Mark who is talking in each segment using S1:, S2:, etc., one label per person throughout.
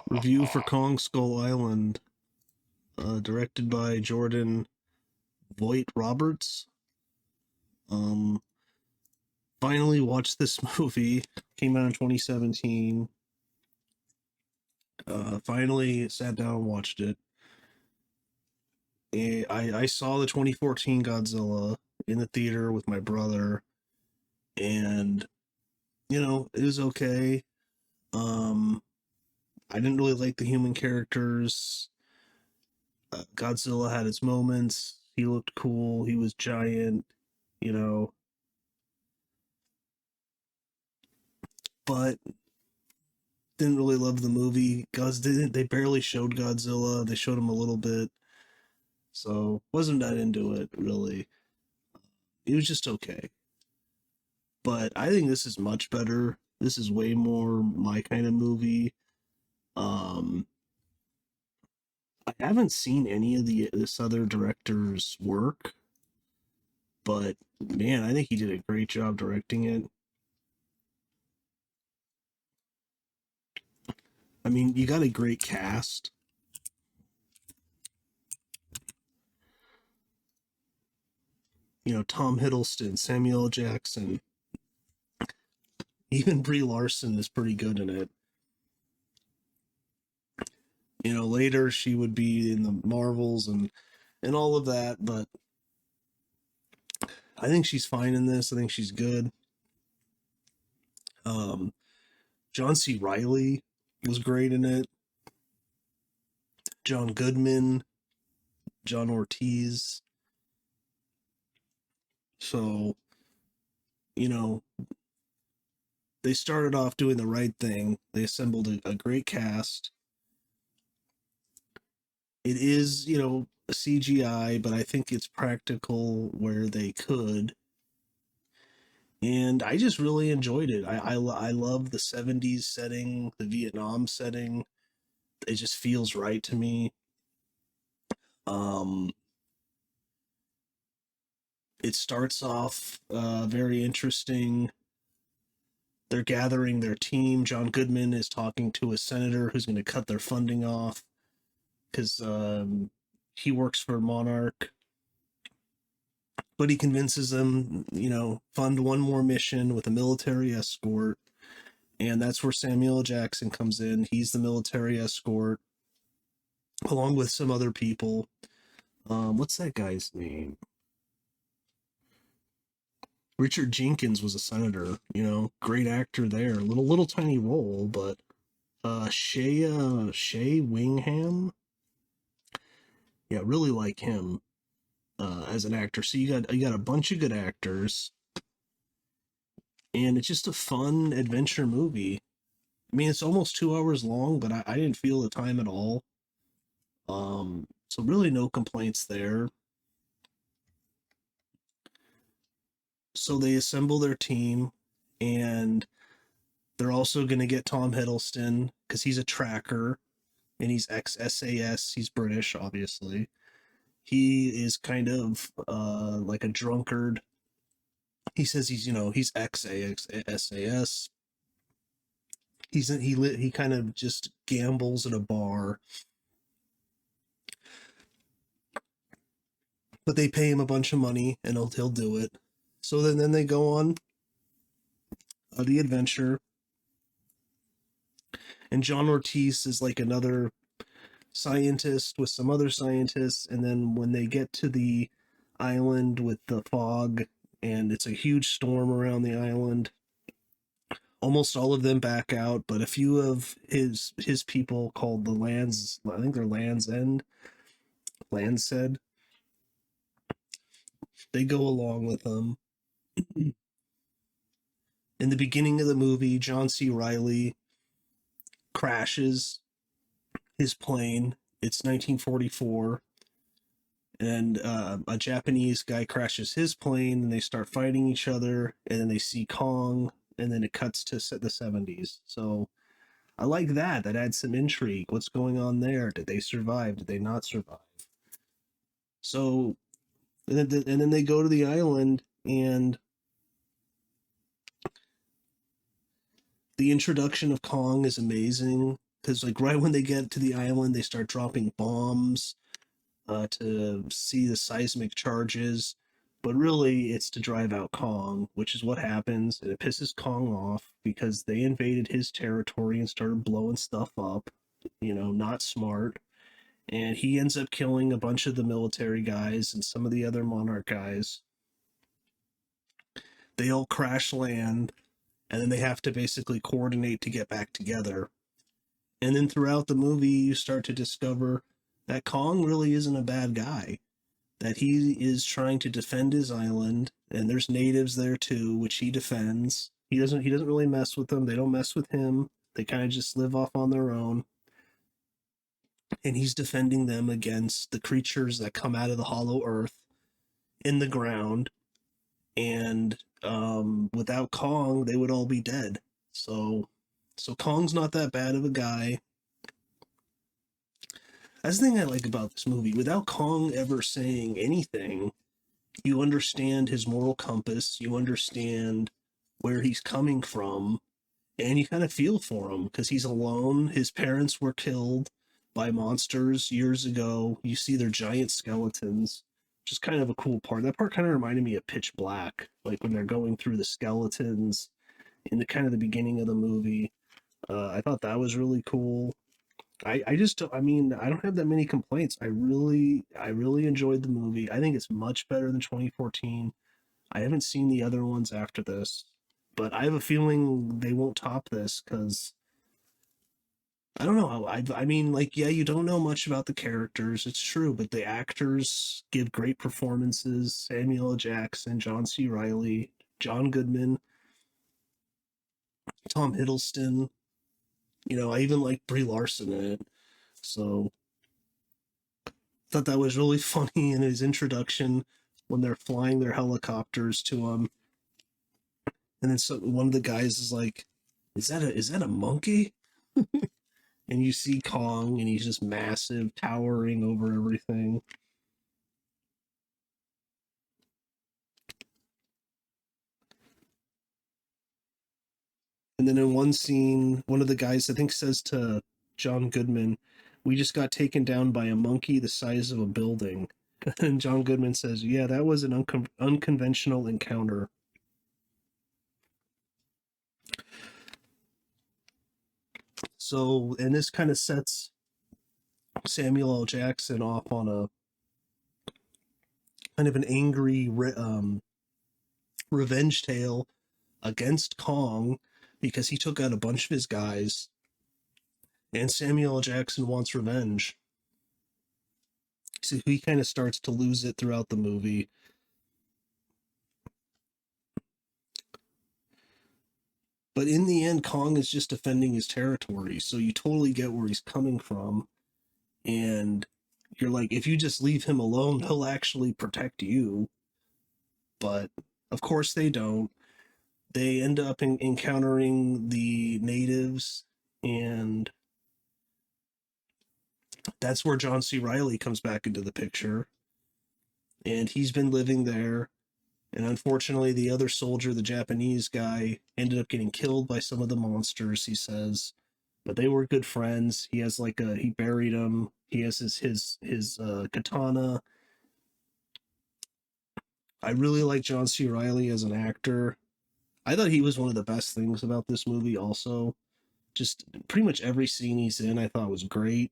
S1: Review for Kong Skull Island, directed by Jordan Voight Roberts. Um, Finally watched this movie. Came out in 2017. Finally sat down and watched it. I saw the 2014 Godzilla in the theater with my brother, and it was okay. Um, I didn't really like the human characters. Godzilla had its moments. He looked cool. He was giant, you know, but didn't really love the movie. They barely showed Godzilla. They showed him a little bit, so wasn't that into it really. It was just okay. But I think this is much better. This is way more my kind of movie. Um, I haven't seen any of this other director's work, but man, I think he did a great job directing it. I mean, you got a great cast. Tom Hiddleston, Samuel L. Jackson, even Brie Larson is pretty good in it. Later she would be in the Marvels and all of that, but I think she's fine in this. I think she's good. Um, John C. Riley was great in it. John Goodman, John Ortiz. So, you know, they started off doing the right thing. They assembled a great cast. It is, a CGI, but I think it's practical where they could. And I just really enjoyed it. I love the 70s setting, the Vietnam setting. It just feels right to me. Um, it starts off very interesting. They're gathering their team. John Goodman is talking to a senator who's going to cut their funding off because he works for Monarch. But he convinces them, fund one more mission with a military escort. And that's where Samuel L. Jackson comes in. He's the military escort, along with some other people. What's that guy's name? Richard Jenkins was a senator, great actor there. Little tiny role, but Shea Wingham, yeah, really like him as an actor. So you got a bunch of good actors, and it's just a fun adventure movie. I mean, it's almost 2 hours long, but I didn't feel the time at all. So really no complaints there. So they assemble their team, and they're also going to get Tom Hiddleston because he's a tracker and he's ex SAS. He's British, obviously. He is kind of like a drunkard. He says he's ex SAS. He kind of just gambles at a bar, but they pay him a bunch of money and he'll do it. So then they go on the adventure, and John Ortiz is like another scientist with some other scientists, and then when they get to the island with the fog and it's a huge storm around the island, almost all of them back out, but a few of his people called the Lands, I think they're Lands End, Land said, they go along with them. In the beginning of the movie, John C. Riley crashes his plane. It's 1944, and a Japanese guy crashes his plane, and they start fighting each other, and then they see Kong, and then it cuts to the 70s. So I like that. That adds some intrigue. What's going on there? Did they survive? Did they not survive? So, and then they go to the island, and the introduction of Kong is amazing because like right when they get to the island, they start dropping bombs to see the seismic charges. But really, it's to drive out Kong, which is what happens. And it pisses Kong off because they invaded his territory and started blowing stuff up. Not smart. And he ends up killing a bunch of the military guys and some of the other Monarch guys. They all crash land, and then they have to basically coordinate to get back together. And then throughout the movie, you start to discover that Kong really isn't a bad guy, that he is trying to defend his island, and there's natives there too, which he defends. He doesn't really mess with them. They don't mess with him. They kind of just live off on their own. And he's defending them against the creatures that come out of the hollow earth in the ground. And without Kong, they would all be dead. So Kong's not that bad of a guy. That's the thing I like about this movie. Without Kong ever saying anything, you understand his moral compass, you understand where he's coming from, and you kind of feel for him because he's alone. His parents were killed by monsters years ago. You see their giant skeletons, which is kind of a cool part. That part kind of reminded me of Pitch Black, like when they're going through the skeletons in the kind of the beginning of the movie. I thought that was really cool. I just I mean I don't have that many complaints. I really enjoyed the movie. I think it's much better than 2014. I haven't seen the other ones after this, but I have a feeling they won't top this because I don't know. I mean, like, yeah, you don't know much about the characters. It's true, but the actors give great performances. Samuel L. Jackson, John C. Riley, John Goodman, Tom Hiddleston. I even like Brie Larson in it. So thought that was really funny in his introduction when they're flying their helicopters to him, and then one of the guys is like, "Is that a monkey?" And you see Kong, and he's just massive, towering over everything. And then in one scene, one of the guys I think says to John Goodman, "We just got taken down by a monkey the size of a building." And John Goodman says, "Yeah, that was an unconventional encounter." So, and this kind of sets Samuel L. Jackson off on a kind of an angry revenge tale against Kong because he took out a bunch of his guys, and Samuel L. Jackson wants revenge. So he kind of starts to lose it throughout the movie. But in the end, Kong is just defending his territory. So you totally get where he's coming from. And you're like, if you just leave him alone, he'll actually protect you. But of course they don't. They end up encountering the natives, and that's where John C. Riley comes back into the picture. And he's been living there. And unfortunately, the other soldier, the Japanese guy, ended up getting killed by some of the monsters, he says. But they were good friends. He has he buried him. He has his katana. I really like John C. Riley as an actor. I thought he was one of the best things about this movie also. Just pretty much every scene he's in I thought was great.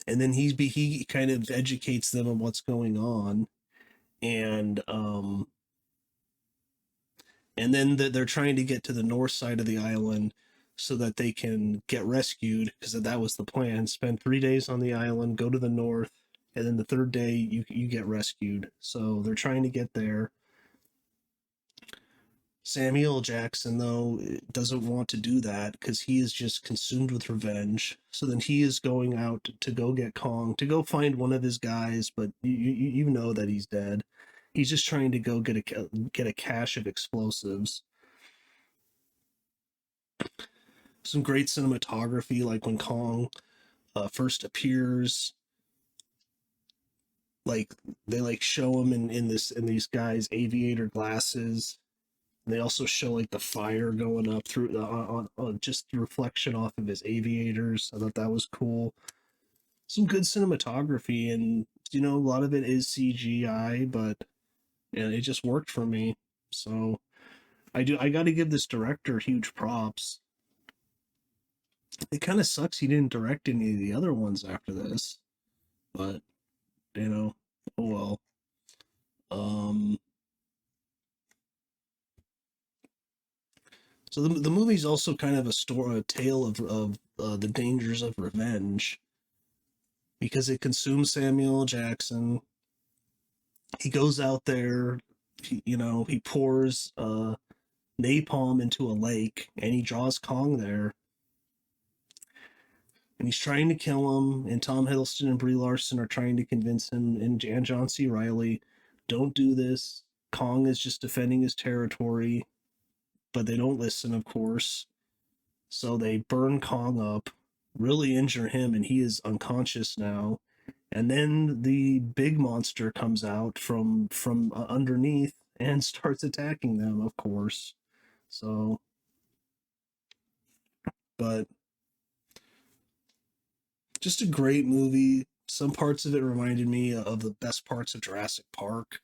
S1: And then he kind of educates them on what's going on. And and then they're trying to get to the north side of the island so that they can get rescued, because that was the plan. Spend 3 days on the island, go to the north, and then the third day you get rescued. So they're trying to get there. Samuel Jackson, though, doesn't want to do that because he is just consumed with revenge. So then he is going out to go get Kong, to go find one of his guys, but you know that he's dead. He's just trying to go get a cache of explosives. Some great cinematography, like when Kong first appears. Like they show him in these guys' aviator glasses, They also show like the fire going up through the on just the reflection off of his aviators. I thought that was cool. Some good cinematography, and a lot of it is CGI, but yeah, it just worked for me. So I got to give this director huge props. It kind of sucks he didn't direct any of the other ones after this, but you know, oh well. Um, so the movie's also kind of a tale of the dangers of revenge because it consumes Samuel L. Jackson. He goes out there, he pours napalm into a lake, and he draws Kong there, and he's trying to kill him. And Tom Hiddleston and Brie Larson are trying to convince him, and John C. Riley, don't do this. Kong is just defending his territory, but they don't listen, of course. So they burn Kong up, really injure him, and he is unconscious now. And then the big monster comes out from underneath and starts attacking them, of course. So, but just a great movie. Some parts of it reminded me of the best parts of Jurassic Park.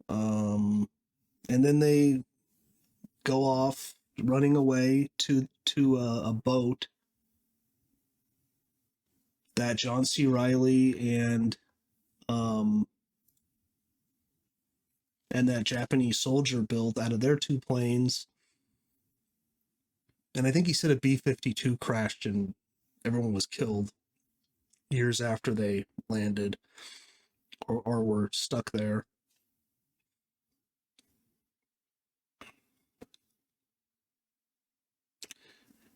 S1: Um, and then they go off running away to a boat that John C. Riley um and that Japanese soldier built out of their two planes. And I think he said a B-52 crashed and everyone was killed years after they landed or were stuck there.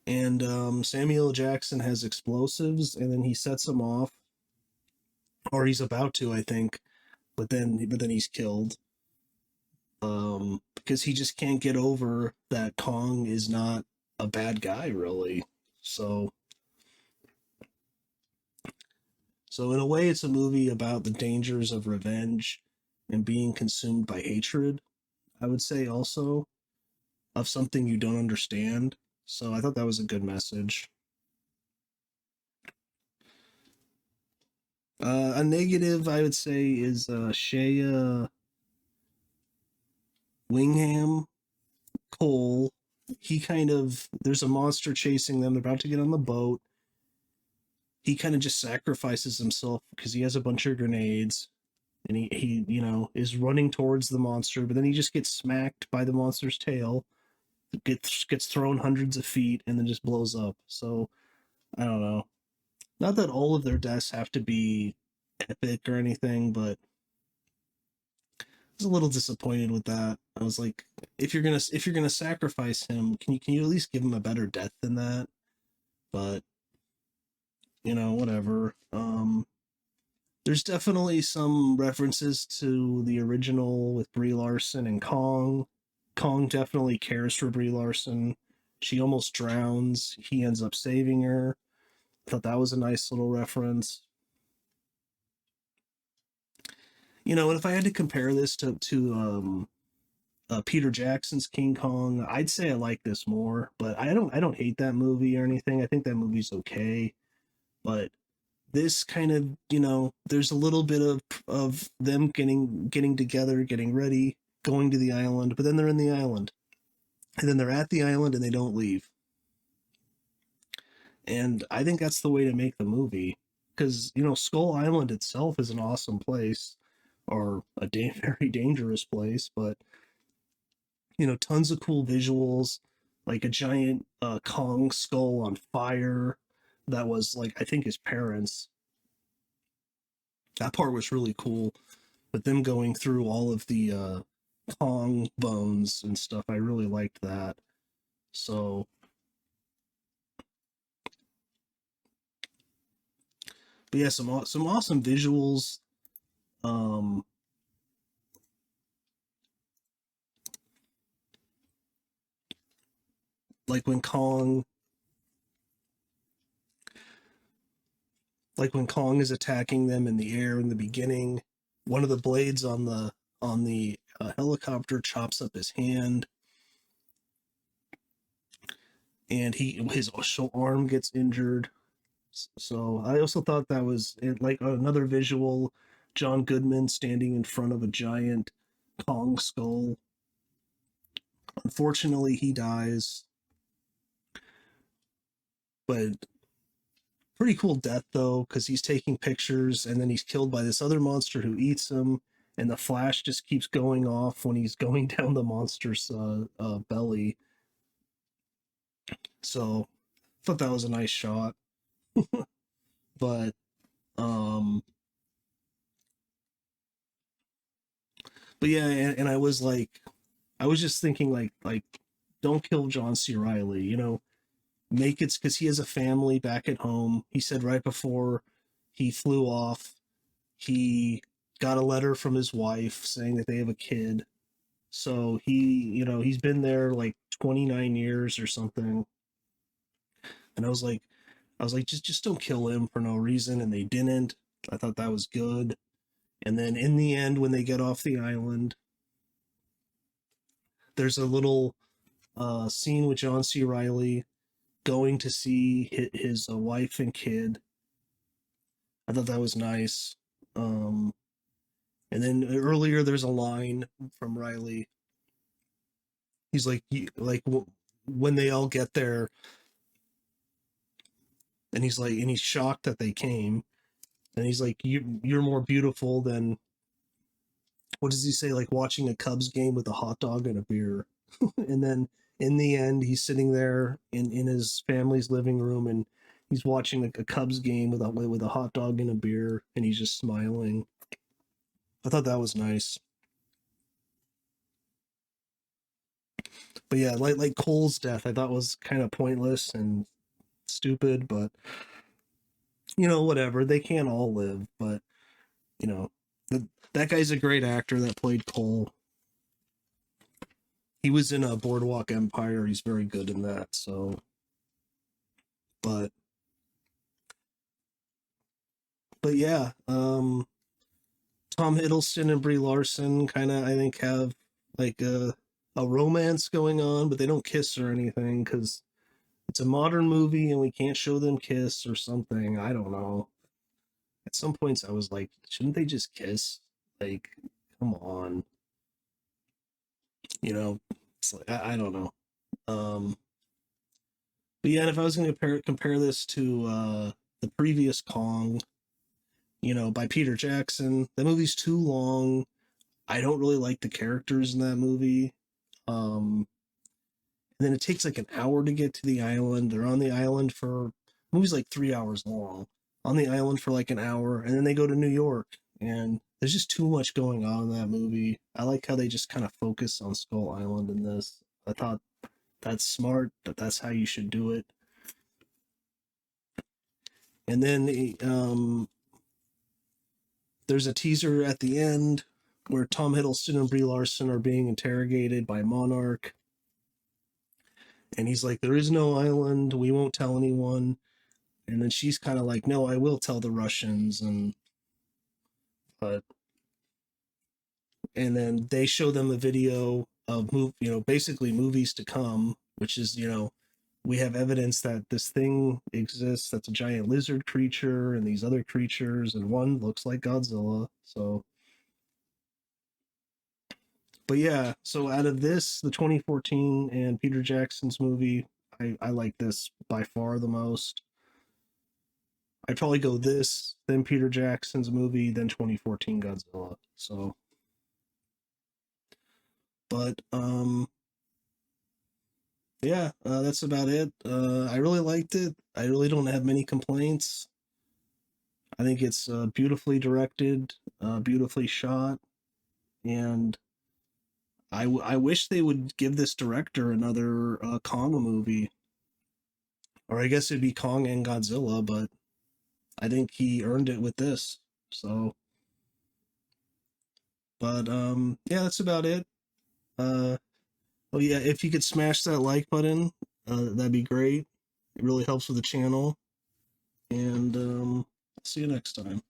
S1: And Samuel Jackson has explosives, and then he sets them off, or he's about to, I think, but then he's killed. Because he just can't get over that Kong is not a bad guy, really. So, so in a way, it's a movie about the dangers of revenge and being consumed by hatred. I would say also of something you don't understand. So I thought that was a good message. A negative, I would say, is Shea Wingham Cole. He kind of, there's a monster chasing them. They're about to get on the boat. He kind of just sacrifices himself because he has a bunch of grenades, and he is running towards the monster, but then he just gets smacked by the monster's tail, gets thrown hundreds of feet, and then just blows up. So I don't know. Not that all of their deaths have to be epic or anything, but I was a little disappointed with that. I was like, if you're gonna sacrifice him, can you at least give him a better death than that? But whatever. There's definitely some references to the original with Brie Larson and Kong. Kong definitely cares for Brie Larson. She almost drowns. He ends up saving her. I thought that was a nice little reference. And if I had to compare this to Peter Jackson's King Kong, I'd say I like this more. But I don't hate that movie or anything. I think that movie's okay. But this kind of there's a little bit of them getting together, getting ready, going to the island, but then they're in the island, and then they're at the island and they don't leave. And I think that's the way to make the movie, because Skull Island itself is an awesome place, or a very dangerous place, but tons of cool visuals, like a giant Kong skull on fire that was like I think his parents. That part was really cool. But them going through all of the Kong bones and stuff, I really liked that. So, but yeah, some awesome visuals. Um, like when Kong, like when Kong is attacking them in the air in the beginning, one of the blades on on the helicopter, chops up his hand, and his arm gets injured. So I also thought that was like another visual. John Goodman standing in front of a giant Kong skull. Unfortunately, he dies, but pretty cool death though, because he's taking pictures and then he's killed by this other monster who eats him, and the flash just keeps going off when he's going down the monster's belly. So I thought that was a nice shot, but um, but yeah, and I was like, I was just thinking like, don't kill John C. Riley, make it because he has a family back at home. He said right before he flew off, he got a letter from his wife saying that they have a kid. So he's been there like 29 years or something. And I was like, just don't kill him for no reason. And they didn't. I thought that was good. And then in the end, when they get off the island, there's a little scene with John C. Riley going to see his wife and kid. I thought that was nice. Um, and then earlier, there's a line from Riley. He's like, when they all get there, and he's shocked that they came, and he's like, you're more beautiful than, what does he say, like watching a Cubs game with a hot dog and a beer. And then in the end, he's sitting there in his family's living room, and he's watching like a Cubs game with a hot dog and a beer, and he's just smiling. I thought that was nice. But yeah, like Cole's death, I thought was kind of pointless and stupid, but whatever. They can't all live, but you know, that guy's a great actor that played Cole. He was in a Boardwalk Empire. He's very good in that. So, but yeah, Tom Hiddleston and Brie Larson kind of, I think, have like a romance going on, but they don't kiss or anything because it's a modern movie and we can't show them kiss or something. I don't know. At some points, I was like, shouldn't they just kiss? Like, come on. You know, it's like I don't know. Um, but yeah, and if I was going to compare this to the previous Kong, by Peter Jackson, the movie's too long. I don't really like the characters in that movie. Um, and then it takes like an hour to get to the island. They're on the island for movie's like 3 hours long. On the island for like an hour, and then they go to New York. And there's just too much going on in that movie. I like how they just kind of focus on Skull Island in this. I thought that's smart. That's how you should do it. And then there's a teaser at the end where Tom Hiddleston and Brie Larson are being interrogated by Monarch. And he's like, there is no island. We won't tell anyone. And then she's kind of like, no, I will tell the Russians. But and then they show them a video of basically movies to come, which is, we have evidence that this thing exists that's a giant lizard creature and these other creatures, and one looks like Godzilla. So, but yeah, so out of this, the 2014 and Peter Jackson's movie, I like this by far the most. I'd probably go this, then Peter Jackson's movie, then 2014 Godzilla. So, but yeah, that's about it. I really liked it. I really don't have many complaints. I think it's beautifully directed, beautifully shot, and I wish they would give this director another Kong movie, or I guess it'd be Kong and Godzilla, but I think he earned it with this. So, but yeah, that's about it. Uh, oh yeah, if you could smash that like button, that'd be great. It really helps with the channel. And see you next time.